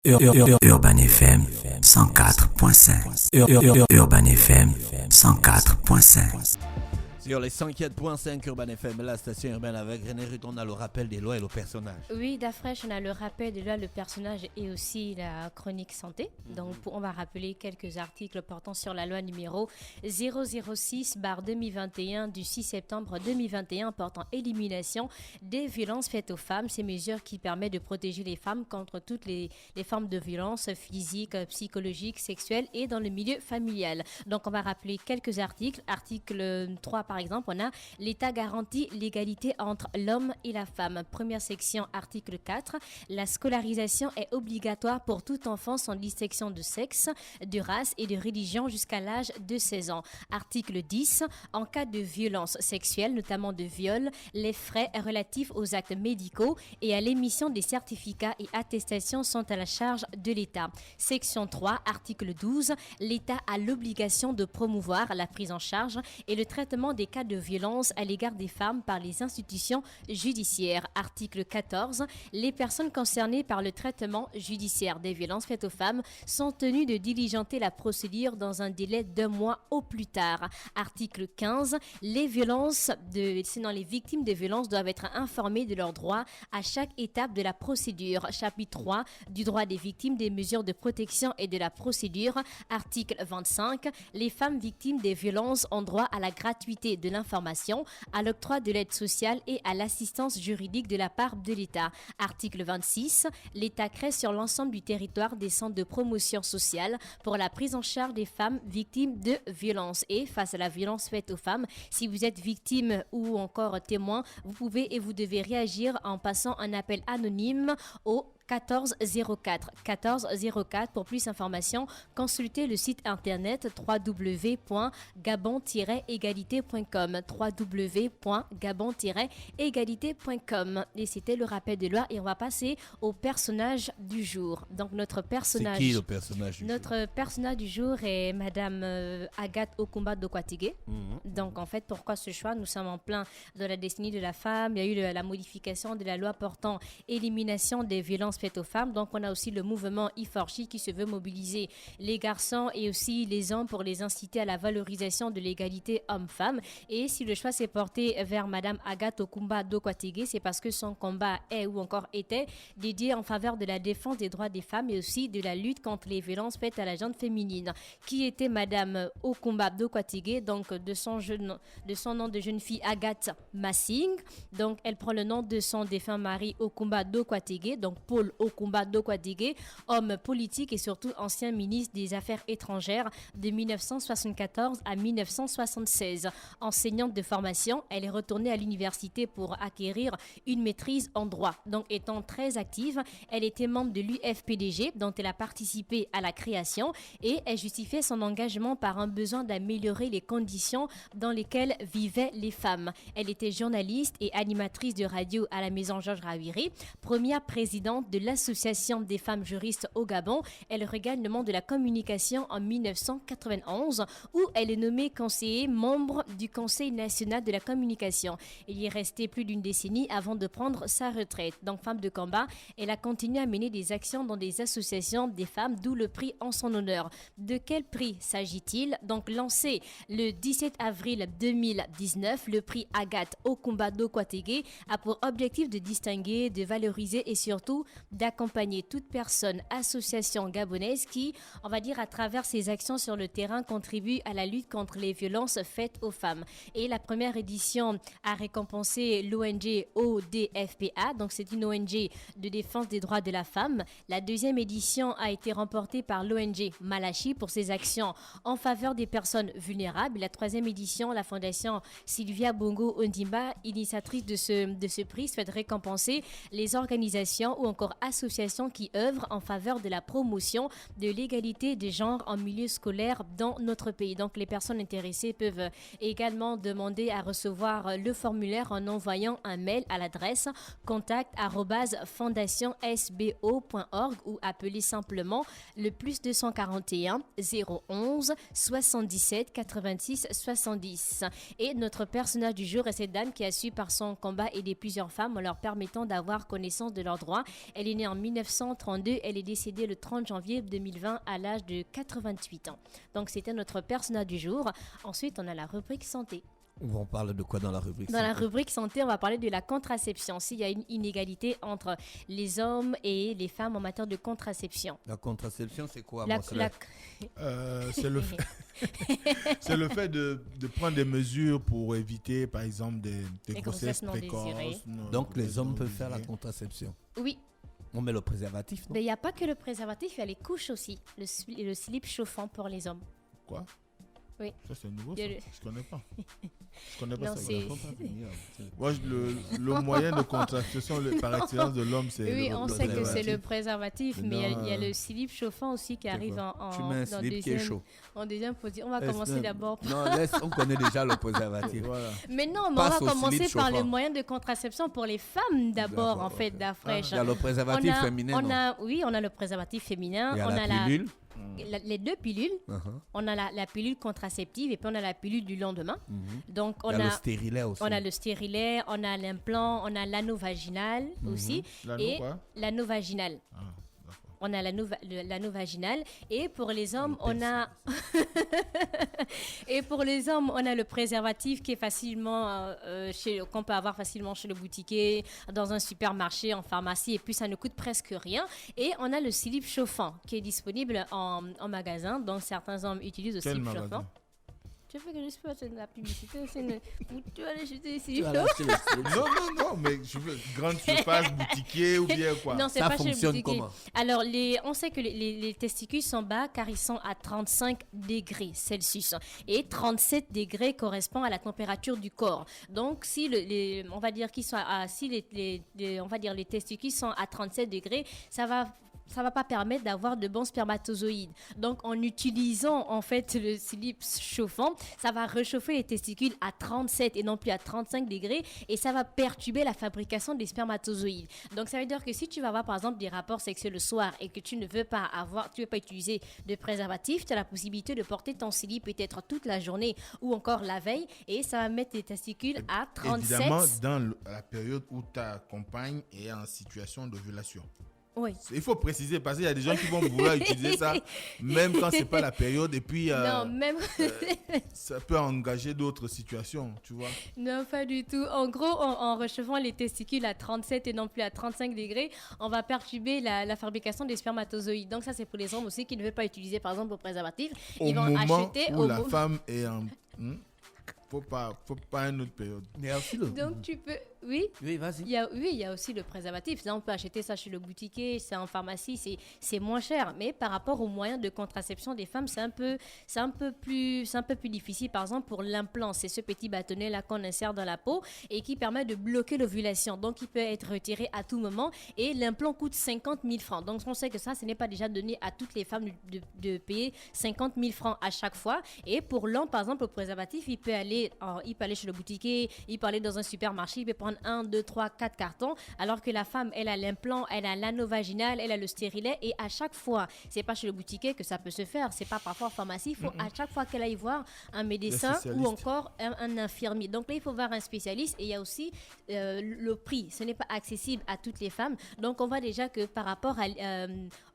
Urban FM 104.5. Urban FM 104.5. Sur les 104.5 Urban FM, la station urbaine avec René Ruth, on a le rappel des lois et le personnage. Oui, d'Afresh, on a le rappel des lois, le personnage et aussi la chronique santé. Donc, on va rappeler quelques articles portant sur la loi numéro 006/2021 du 6 septembre 2021 portant élimination des violences faites aux femmes. Ces mesures qui permettent de protéger les femmes contre toutes les formes de violences physiques, psychologiques, sexuelles et dans le milieu familial. Donc, on va rappeler quelques articles. Article 3, par exemple, on a l'État garantit l'égalité entre l'homme et la femme. Première section, article 4. La scolarisation est obligatoire pour tout enfant sans distinction de sexe, de race et de religion jusqu'à l'âge de 16 ans. Article 10. En cas de violence sexuelle, notamment de viol, les frais relatifs aux actes médicaux et à l'émission des certificats et attestations sont à la charge de l'État. Section 3, article 12. L'État a l'obligation de promouvoir la prise en charge et le traitement des cas de violence à l'égard des femmes par les institutions judiciaires. Article 14. Les personnes concernées par le traitement judiciaire des violences faites aux femmes sont tenues de diligenter la procédure dans un délai d'1 mois au plus tard. Article 15. Les victimes de violences doivent être informées de leurs droits à chaque étape de la procédure. Chapitre 3 du droit des victimes, des mesures de protection et de la procédure. Article 25. Les femmes victimes des violences ont droit à la gratuité de l'information, à l'octroi de l'aide sociale et à l'assistance juridique de la part de l'État. Article 26. L'État crée sur l'ensemble du territoire des centres de promotion sociale pour la prise en charge des femmes victimes de violences. Et face à la violence faite aux femmes, si vous êtes victime ou encore témoin, vous pouvez et vous devez réagir en passant un appel anonyme au 1404. 1404. Pour plus d'informations, consultez le site internet www.gabon-égalité.com. www.gabon-égalité.com. Et c'était le rappel de loi et on va passer au personnage du jour. Donc notre personnage. C'est qui le personnage du Notre personnage du jour est Madame Agathe Okumba Dokwatige. Donc en fait, pourquoi ce choix? Nous sommes en plein de la décennie de la femme. Il y a eu la modification de la loi portant élimination des violences faites aux femmes. Donc, on a aussi le mouvement Iforchi qui se veut mobiliser les garçons et aussi les hommes pour les inciter à la valorisation de l'égalité homme-femme. Et si le choix s'est porté vers Madame Agathe Okumba Dokwatige, c'est parce que son combat est ou encore était dédié en faveur de la défense des droits des femmes et aussi de la lutte contre les violences faites à la gente féminine. Qui était Madame Okumba Dokwatige? Donc, de son nom de jeune fille Agathe Massing. Donc, elle prend le nom de son défunt mari Okumba Dokwatige, donc Paul Okumba Dokwatige, homme politique et surtout ancien ministre des Affaires étrangères de 1974 à 1976. Enseignante de formation, elle est retournée à l'université pour acquérir une maîtrise en droit. Donc, étant très active, elle était membre de l'UFPDG, dont elle a participé à la création et elle justifiait son engagement par un besoin d'améliorer les conditions dans lesquelles vivaient les femmes. Elle était journaliste et animatrice de radio à la Maison Georges Rawiri, première présidente de l'Association des femmes juristes au Gabon. Elle regagne le monde de la communication en 1991 où elle est nommée conseiller membre du Conseil national de la communication. Elle y est restée plus d'une décennie avant de prendre sa retraite. Donc, femme de combat, elle a continué à mener des actions dans des associations des femmes, d'où le prix en son honneur. De quel prix s'agit-il? Donc, lancé le 17 avril 2019, le prix Agathe Okumba Dokwatige a pour objectif de distinguer, de valoriser et surtout d'accompagner toute personne, association gabonaise qui, on va dire à travers ses actions sur le terrain, contribue à la lutte contre les violences faites aux femmes. Et la première édition a récompensé l'ONG ODFPA, donc c'est une ONG de défense des droits de la femme. La deuxième édition a été remportée par l'ONG Malachi pour ses actions en faveur des personnes vulnérables. La troisième édition, la fondation Sylvia Bongo Ondimba, initiatrice de ce prix, souhaite récompenser les organisations ou encore associations qui œuvrent en faveur de la promotion de l'égalité des genres en milieu scolaire dans notre pays. Donc, les personnes intéressées peuvent également demander à recevoir le formulaire en envoyant un mail à l'adresse contact@fondationsbo.org ou appeler simplement le +241 011 77 86 70. Et notre personnage du jour est cette dame qui a su par son combat aider plusieurs femmes en leur permettant d'avoir connaissance de leurs droits. Elle est née en 1932, elle est décédée le 30 janvier 2020 à l'âge de 88 ans. Donc c'était notre persona du jour. Ensuite, on a la rubrique santé. On parle de quoi dans la rubrique Dans la rubrique santé, on va parler de la contraception. S'il y a une inégalité entre les hommes et les femmes en matière de contraception. La contraception, c'est quoi c'est le fait, c'est le fait de prendre des mesures pour éviter, par exemple, des grossesses non précoces. désirées. Donc, les hommes peuvent faire la contraception. Oui. On met le préservatif, non? Mais il n'y a pas que le préservatif, il y a les couches aussi. Le slip chauffant pour les hommes. Quoi? Oui. Ça, c'est nouveau, ça. Je connais pas. Je connais pas Non, ça. c'est... Moi, le moyen de contraception par excellence de l'homme, c'est oui, on sait que c'est le préservatif. préservatif, mais il y a le slip chauffant aussi qui arrive Tu mets un slip qui est chaud. En deuxième position. On va commencer d'abord Non, on connaît déjà le préservatif. Voilà. Mais non, on va commencer par le moyen de contraception pour les femmes d'abord, en fait, d'Afrique. Il y a le préservatif féminin. Oui, on a le préservatif féminin. On a la pilule. Les deux pilules. On a la pilule contraceptive et puis on a la pilule du lendemain. Donc on a le stérilet aussi. On a le stérilet, on a l'implant, on a l'anneau vaginal aussi. L'anneau vaginal. On a l'anneau vaginal et pour les hommes, on a le préservatif qui est facilement qu'on peut avoir facilement chez le boutiquier, dans un supermarché, en pharmacie et puis ça ne coûte presque rien. Et on a le slip chauffant qui est disponible en magasin. Donc certains hommes utilisent le slip chauffant. Tu veux que je fasse la publicité? Tu vas l'acheter ici. Non, mais je veux grande surface, boutiquier ou bien quoi? Non, c'est ça pas chez le boutiquier. Comment? Alors, on sait que les testicules sont bas car ils sont à 35 degrés Celsius. Et 37 degrés correspond à la température du corps. Donc, si on va dire qu'ils sont on va dire les testicules sont à 37 degrés, ça va pas permettre d'avoir de bons spermatozoïdes. Donc, en utilisant en fait le slip chauffant, ça va réchauffer les testicules à 37 et non plus à 35 degrés et ça va perturber la fabrication des spermatozoïdes. Donc, ça veut dire que si tu vas avoir par exemple des rapports sexuels le soir et que tu ne veux pas utiliser de préservatif, tu as la possibilité de porter ton slip peut-être toute la journée ou encore la veille et ça va mettre tes testicules à 37. Évidemment, dans la période où ta compagne est en situation d'ovulation. Oui. Il faut préciser parce qu'il y a des gens qui vont vouloir utiliser ça même quand c'est pas la période et puis ça peut engager d'autres situations, tu vois. Non, pas du tout. En gros, en réchauffant les testicules à 37 et non plus à 35 degrés, on va perturber la fabrication des spermatozoïdes. Donc ça, c'est pour les hommes aussi qui ne veulent pas utiliser par exemple le préservatif. Ils vont acheter où la femme est en... Faut pas une autre période. Donc tu peux... Oui, vas-y. Il y a aussi le préservatif. Là, on peut acheter ça chez le boutiquier, c'est en pharmacie, c'est moins cher. Mais par rapport aux moyens de contraception des femmes, c'est un peu plus difficile. Par exemple, pour l'implant, c'est ce petit bâtonnet-là qu'on insère dans la peau et qui permet de bloquer l'ovulation. Donc, il peut être retiré à tout moment et l'implant coûte 50 000 francs. Donc, on sait que ça, ce n'est pas déjà donné à toutes les femmes de payer 50 000 francs à chaque fois. Et pour l'homme, par exemple, le préservatif, il peut aller chez le boutiquier, il peut aller dans un supermarché, il peut prendre 1, 2, 3, 4 cartons, alors que la femme, elle a l'implant, elle a l'anneau vaginal, elle a le stérilet, et à chaque fois, c'est pas chez le boutiquier que ça peut se faire, c'est pas parfois en pharmacie, il faut à chaque fois qu'elle aille voir un médecin ou encore un infirmier. Donc là, il faut voir un spécialiste, et il y a aussi le prix, ce n'est pas accessible à toutes les femmes. Donc on voit déjà que par rapport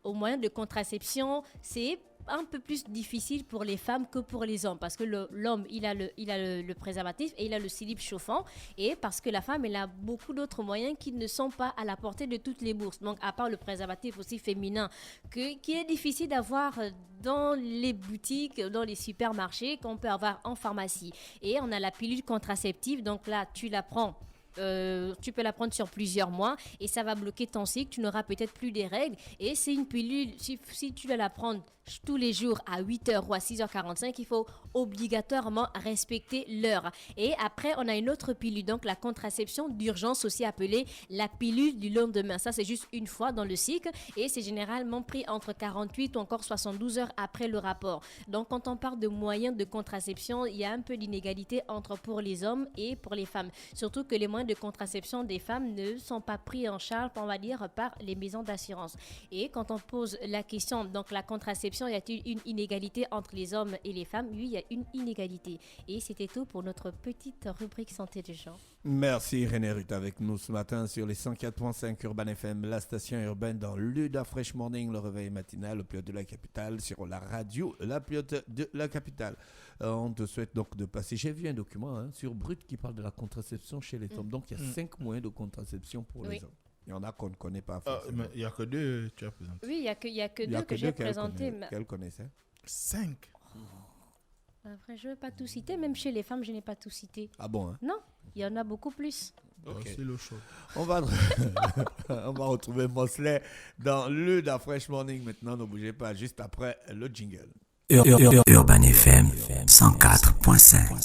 aux moyens de contraception, c'est un peu plus difficile pour les femmes que pour les hommes parce que l'homme il a le préservatif et il a le slip chauffant et parce que la femme elle a beaucoup d'autres moyens qui ne sont pas à la portée de toutes les bourses, donc à part le préservatif aussi féminin qui est difficile d'avoir dans les boutiques, dans les supermarchés qu'on peut avoir en pharmacie. Et on a la pilule contraceptive, donc là tu la prends. Tu peux la prendre sur plusieurs mois et ça va bloquer ton cycle, tu n'auras peut-être plus des règles et c'est une pilule, si tu dois la prendre tous les jours à 8h ou à 6h45, il faut obligatoirement respecter l'heure. Et après, on a une autre pilule, donc la contraception d'urgence aussi appelée la pilule du lendemain. Ça, c'est juste une fois dans le cycle et c'est généralement pris entre 48 ou encore 72 heures après le rapport. Donc, quand on parle de moyens de contraception, il y a un peu d'inégalité pour les hommes et pour les femmes. Surtout que les moyens de contraception des femmes ne sont pas pris en charge, on va dire, par les maisons d'assurance. Et quand on pose la question, donc la contraception, y a-t-il une inégalité entre les hommes et les femmes? Oui, une inégalité. Et c'était tout pour notre petite rubrique santé des gens. Merci René Ruth avec nous ce matin sur les 104.5 Urban FM, la station urbaine dans l'UDA Fresh Morning, le réveil matinal, le plus haut de la capitale, sur la radio, la plus haute de la capitale. On te souhaite donc de passer. J'ai vu un document sur Brut qui parle de la contraception chez les hommes. Donc il y a 5 moyens de contraception pour les hommes. Il y en a qu'on ne connaît pas. Mais il n'y a que 2 tu as présenté. Oui, il n'y a que 2 que j'ai présenté. Qu'elle connaissait 5. Après, je ne vais pas tout citer. Même chez les femmes, je n'ai pas tout cité. Ah bon Non, il y en a beaucoup plus. Okay. C'est le show. On va retrouver Mosley dans le Da Fresh Morning maintenant. Ne bougez pas, juste après le jingle. Urban FM 104.5.